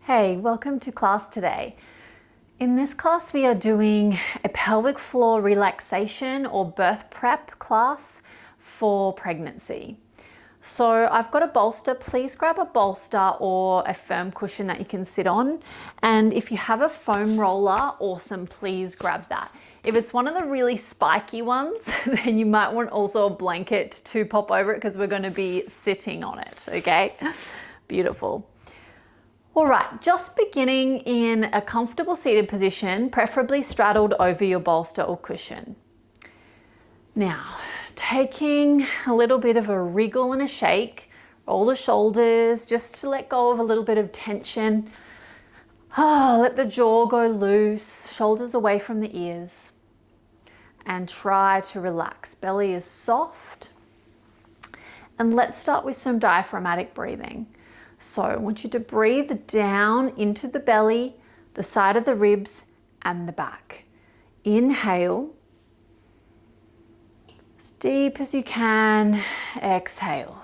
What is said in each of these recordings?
Hey, welcome to class today. In this class, we are doing a pelvic floor relaxation or birth prep class for pregnancy. So I've got a bolster. Please grab a bolster or a firm cushion that you can sit on. And if you have a foam roller, awesome, please grab that. If it's one of the really spiky ones, then you might want also a blanket to pop over it because we're going to be sitting on it, okay? Beautiful. All right, just beginning in a comfortable seated position, preferably straddled over your bolster or cushion. Now, taking a little bit of a wriggle and a shake, roll the shoulders just to let go of a little bit of tension. Let the jaw go loose, shoulders away from the ears, and try to relax. Belly is soft. And let's start with some diaphragmatic breathing. So I want you to breathe down into the belly, the side of the ribs, and the back. Inhale, as deep as you can. Exhale.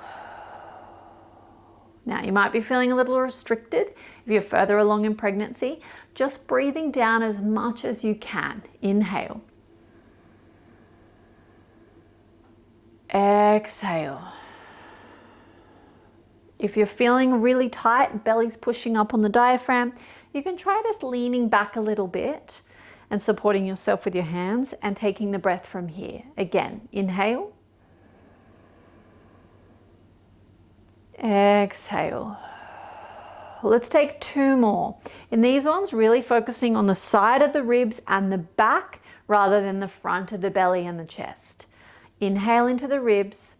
Now you might be feeling a little restricted if you're further along in pregnancy. Just breathing down as much as you can. Inhale. Exhale. If you're feeling really tight, belly's pushing up on the diaphragm, you can try just leaning back a little bit and supporting yourself with your hands and taking the breath from here. Again, inhale. Exhale. Let's take two more. In these ones, really focusing on the side of the ribs and the back rather than the front of the belly and the chest. Inhale into the ribs.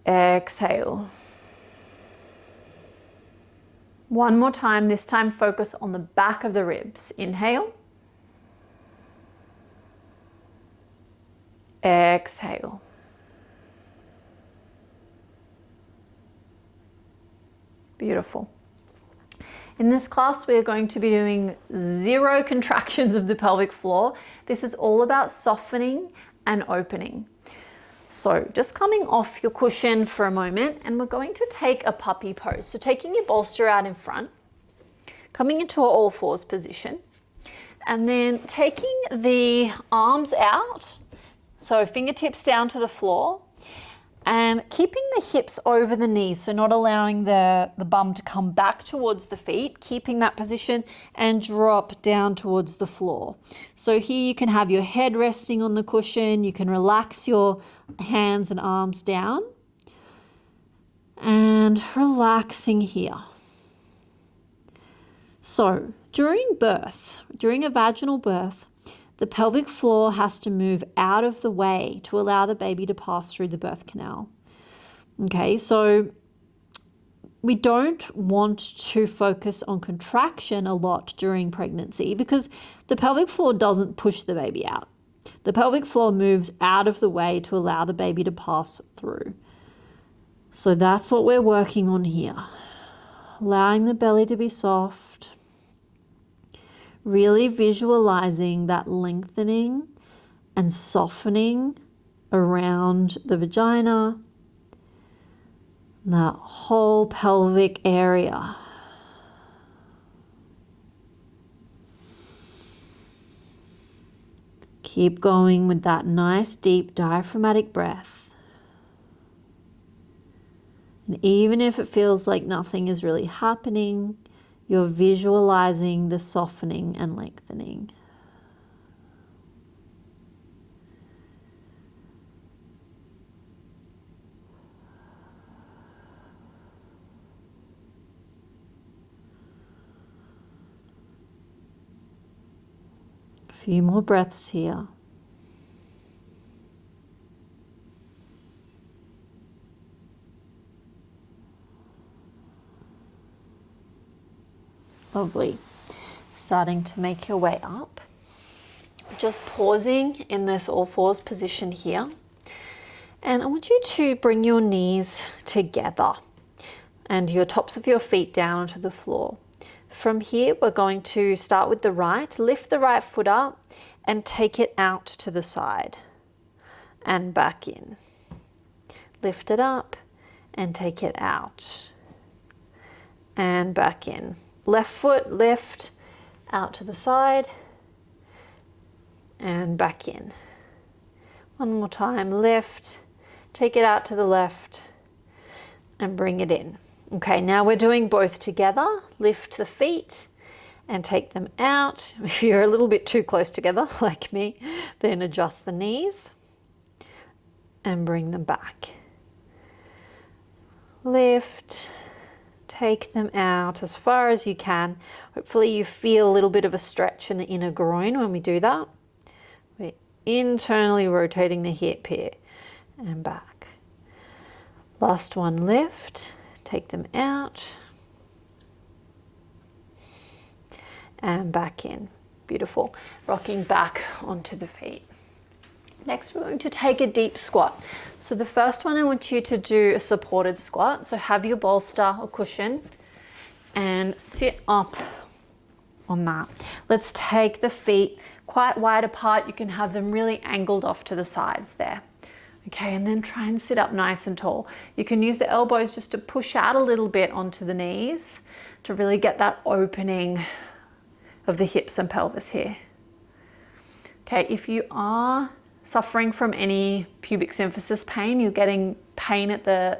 Exhale. One more time, this time focus on the back of the ribs. Inhale. Exhale. Beautiful. In this class, we are going to be doing 0 contractions of the pelvic floor. This is all about softening and opening. So just coming off your cushion for a moment, and we're going to take a puppy pose. So taking your bolster out in front, coming into an all fours position, and then taking the arms out, so fingertips down to the floor, and keeping the hips over the knees, so not allowing the bum to come back towards the feet, keeping that position and drop down towards the floor. So here you can have your head resting on the cushion, you can relax your hands and arms down and relaxing here. So during a vaginal birth, the pelvic floor has to move out of the way to allow the baby to pass through the birth canal. Okay, so we don't want to focus on contraction a lot during pregnancy because the pelvic floor doesn't push the baby out. The pelvic floor moves out of the way to allow the baby to pass through. So that's what we're working on here. Allowing the belly to be soft. Really visualizing that lengthening and softening around the vagina, that whole pelvic area. Keep going with that nice deep diaphragmatic breath. And even if it feels like nothing is really happening, you're visualizing the softening and lengthening. A few more breaths here. Lovely. Starting to make your way up. Just pausing in this all fours position here. And I want you to bring your knees together and your tops of your feet down onto the floor. From here, we're going to start with the right. Lift the right foot up and take it out to the side and back in. Lift it up and take it out. and back in. Left foot, lift, out to the side, and back in. One more time, lift, take it out to the left, and bring it in. Okay, now we're doing both together. Lift the feet and take them out. If you're a little bit too close together, like me, then adjust the knees and bring them back. Lift, take them out as far as you can. Hopefully you feel a little bit of a stretch in the inner groin when we do that. We're internally rotating the hip here and back. Last one, lift, take them out and back in. Beautiful. Rocking back onto the feet. Next, we're going to take a deep squat. So the first one, I want you to do a supported squat. So have your bolster or cushion and sit up on that. Let's take the feet quite wide apart. You can have them really angled off to the sides there. Okay, and then try and sit up nice and tall. You can use the elbows just to push out a little bit onto the knees to really get that opening of the hips and pelvis here. Okay, if you are suffering from any pubic symphysis pain, you're getting pain at the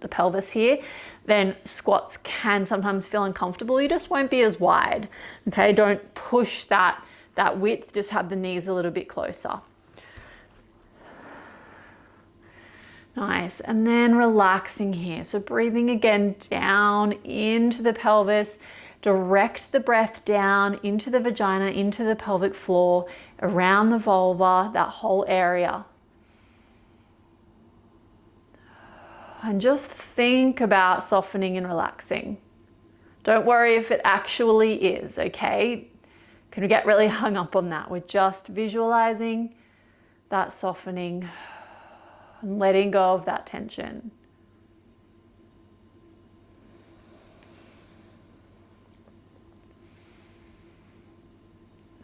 pelvis here, then squats can sometimes feel uncomfortable. You just won't be as wide. Okay, don't push that width, just have the knees a little bit closer. Nice, and then relaxing here. So breathing again down into the pelvis, direct the breath down into the vagina, into the pelvic floor, around the vulva, that whole area. And just think about softening and relaxing. Don't worry if it actually is, okay? Can we get really hung up on that? We're just visualizing that softening and letting go of that tension.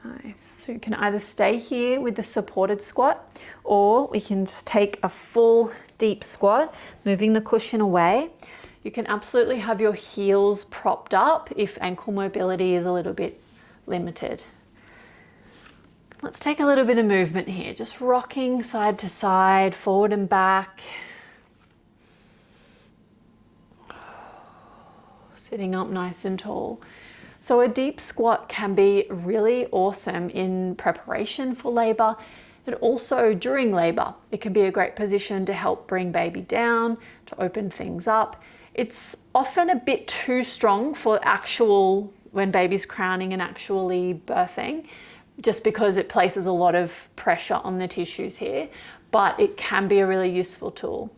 Nice. So you can either stay here with the supported squat, or we can just take a full deep squat, moving the cushion away. You can absolutely have your heels propped up if ankle mobility is a little bit limited. Let's take a little bit of movement here, just rocking side to side, forward and back. Sitting up nice and tall. So a deep squat can be really awesome in preparation for labor, and also during labor. It can be a great position to help bring baby down, to open things up. It's often a bit too strong for when baby's crowning and actually birthing, just because it places a lot of pressure on the tissues here, but it can be a really useful tool.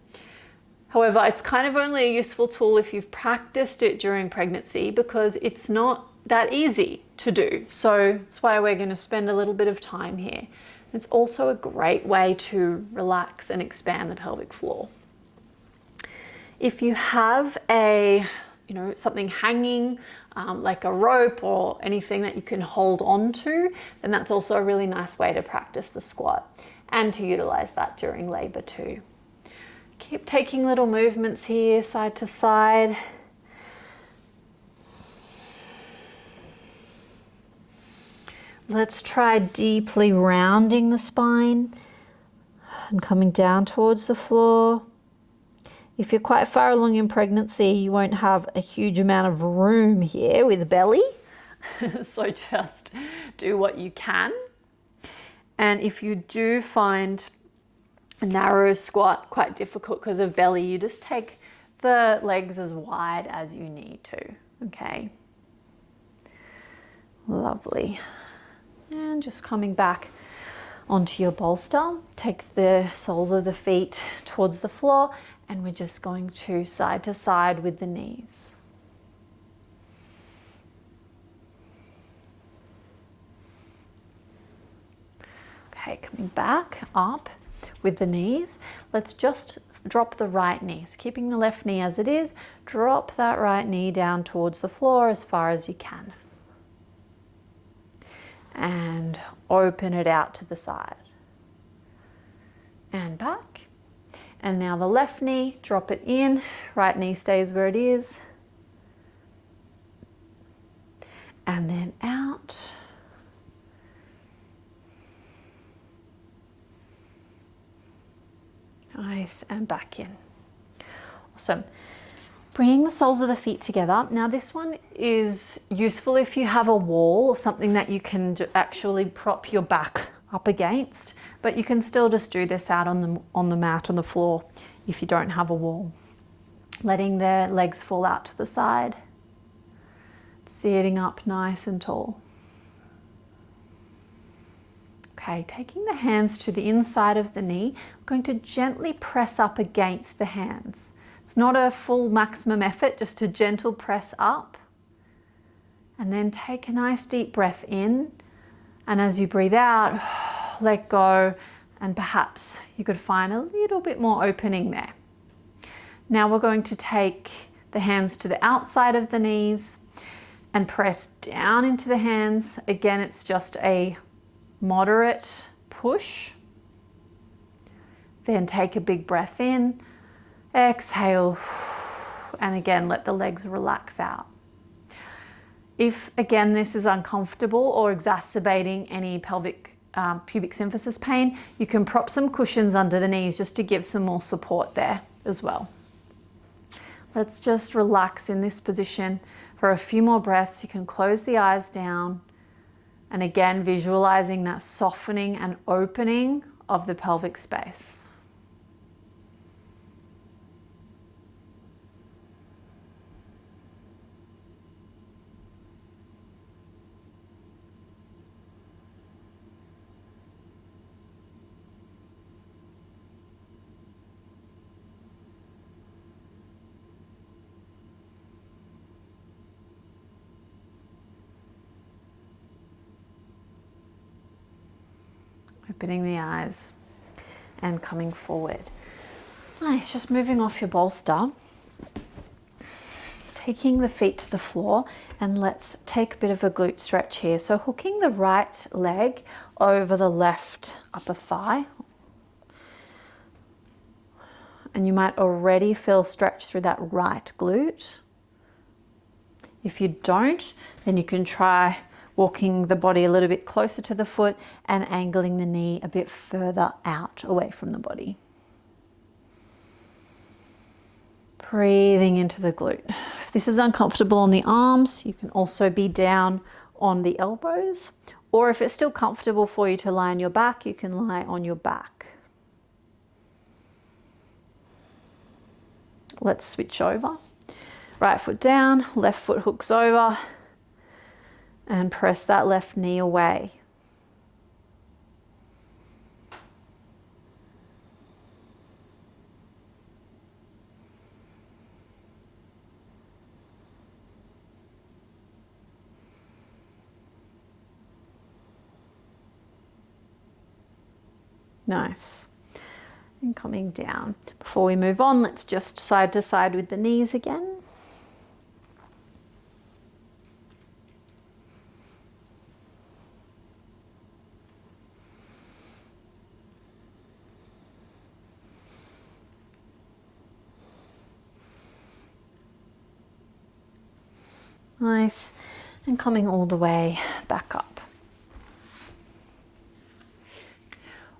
However, it's kind of only a useful tool if you've practiced it during pregnancy, because it's not that easy to do. So that's why we're going to spend a little bit of time here. It's also a great way to relax and expand the pelvic floor. If you have something hanging, like a rope or anything that you can hold on to, then that's also a really nice way to practice the squat and to utilize that during labor too. Keep taking little movements here, side to side. Let's try deeply rounding the spine and coming down towards the floor. If you're quite far along in pregnancy, you won't have a huge amount of room here with belly. So just do what you can. And if you do find a narrow squat quite difficult because of belly, you just take the legs as wide as you need to, okay? Lovely. And just coming back onto your bolster, take the soles of the feet towards the floor, and we're just going to side with the knees. Okay, coming back up with the knees. Let's just drop the right knee. So keeping the left knee as it is, drop that right knee down towards the floor as far as you can. And open it out to the side. And back. And now the left knee, drop it in. Right knee stays where it is. and then out. Nice, and back in. Awesome. Bringing the soles of the feet together. Now this one is useful if you have a wall or something that you can actually prop your back up against, but you can still just do this out on the mat, on the floor, if you don't have a wall. Letting the legs fall out to the side. Sitting up nice and tall. Okay, taking the hands to the inside of the knee, I'm going to gently press up against the hands. It's not a full maximum effort, just a gentle press up. And then take a nice deep breath in. And as you breathe out, let go. And perhaps you could find a little bit more opening there. Now we're going to take the hands to the outside of the knees and press down into the hands. Again, it's just a moderate push. Then take a big breath in, exhale, and again let the legs relax out. If again this is uncomfortable or exacerbating any pelvic pubic symphysis pain, you can prop some cushions under the knees just to give some more support there as well. Let's just relax in this position for a few more breaths. You can close the eyes down. And again, visualizing that softening and opening of the pelvic space. Opening the eyes and coming forward. Nice, just moving off your bolster. Taking the feet to the floor, and let's take a bit of a glute stretch here. So hooking the right leg over the left upper thigh. And you might already feel stretch through that right glute. If you don't, then you can try walking the body a little bit closer to the foot and angling the knee a bit further out away from the body. Breathing into the glute. If this is uncomfortable on the arms, you can also be down on the elbows, or if it's still comfortable for you to lie on your back, you can lie on your back. Let's switch over. Right foot down, left foot hooks over, and press that left knee away. Nice. And coming down. Before we move on, let's just side to side with the knees again. Nice, and coming all the way back up.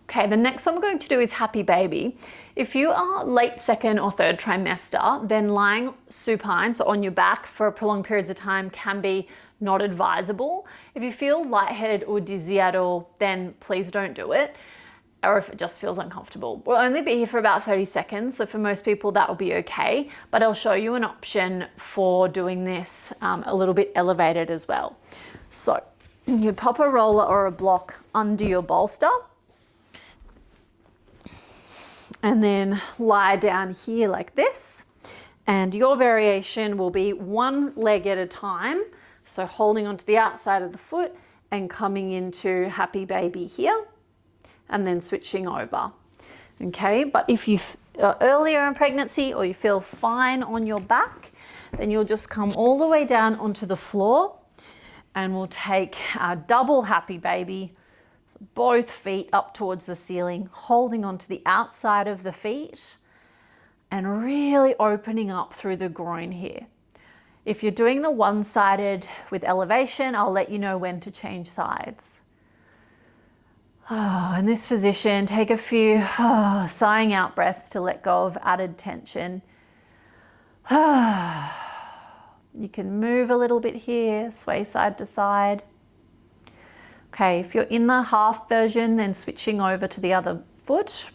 Okay, the next one we're going to do is happy baby. If you are late second or third trimester, then lying supine, so on your back for prolonged periods of time, can be not advisable. If you feel lightheaded or dizzy at all, then please don't do it. Or if it just feels uncomfortable. We'll only be here for about 30 seconds, so for most people that will be okay, but I'll show you an option for doing this a little bit elevated as well. So you'd pop a roller or a block under your bolster, and then lie down here like this, and your variation will be one leg at a time, so holding onto the outside of the foot and coming into happy baby here, and then switching over. Okay, but if you are earlier in pregnancy or you feel fine on your back, then you'll just come all the way down onto the floor, and we'll take our double happy baby, so both feet up towards the ceiling, holding onto the outside of the feet and really opening up through the groin here. If you're doing the one-sided with elevation, I'll let you know when to change sides. In this position, take a few sighing out breaths to let go of added tension. You can move a little bit here, sway side to side. Okay, if you're in the half version, then switching over to the other foot.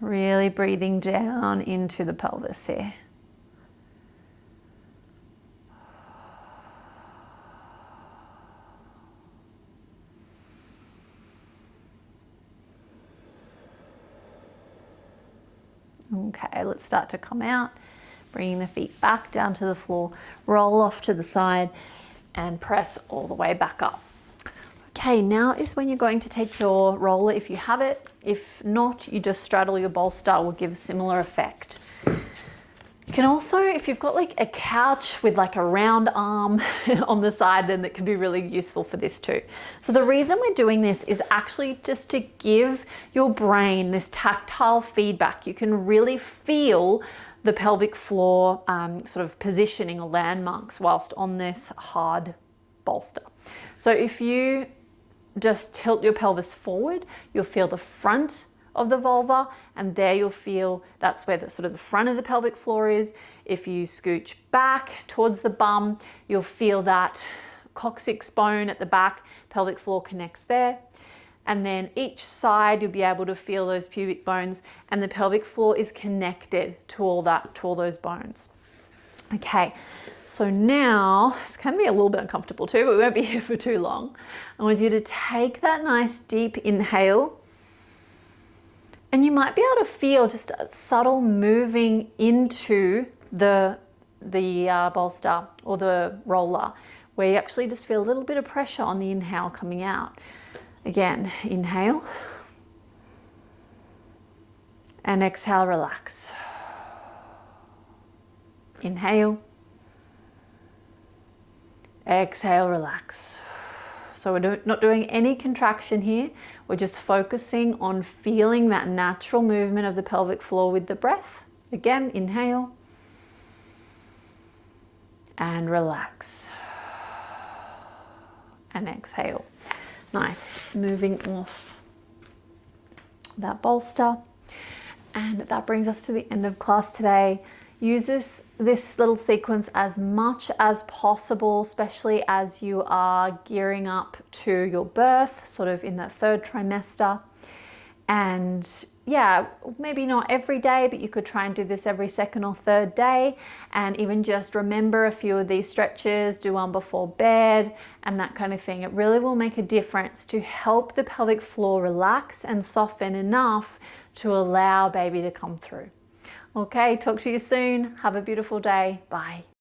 Really breathing down into the pelvis here. Okay, let's start to come out, bringing the feet back down to the floor, roll off to the side and press all the way back up. Okay, now is when you're going to take your roller if you have it. If not, you just straddle your bolster, will give a similar effect. You can also, if you've got like a couch with like a round arm on the side, then that can be really useful for this too. So the reason we're doing this is actually just to give your brain this tactile feedback. You can really feel the pelvic floor sort of positioning or landmarks whilst on this hard bolster. So if you just tilt your pelvis forward, you'll feel the front of the vulva, and there you'll feel that's where the sort of the front of the pelvic floor is. If you scooch back towards the bum, you'll feel that coccyx bone at the back, pelvic floor connects there. And then each side you'll be able to feel those pubic bones, and the pelvic floor is connected to all those bones. Okay, so now it's going to be a little bit uncomfortable too, but we won't be here for too long. I want you to take that nice deep inhale. And you might be able to feel just a subtle moving into the bolster or the roller, where you actually just feel a little bit of pressure on the inhale coming out. Again, inhale. And exhale, relax. Inhale. Exhale, relax. So we're not doing any contraction here. We're just focusing on feeling that natural movement of the pelvic floor with the breath. Again, inhale and relax. And exhale. Nice. Moving off that bolster. And that brings us to the end of class today. Use this little sequence as much as possible, especially as you are gearing up to your birth, sort of in that third trimester. And yeah, maybe not every day, but you could try and do this every second or third day. And even just remember a few of these stretches, do one before bed and that kind of thing. It really will make a difference to help the pelvic floor relax and soften enough to allow baby to come through. Okay, talk to you soon. Have a beautiful day. Bye.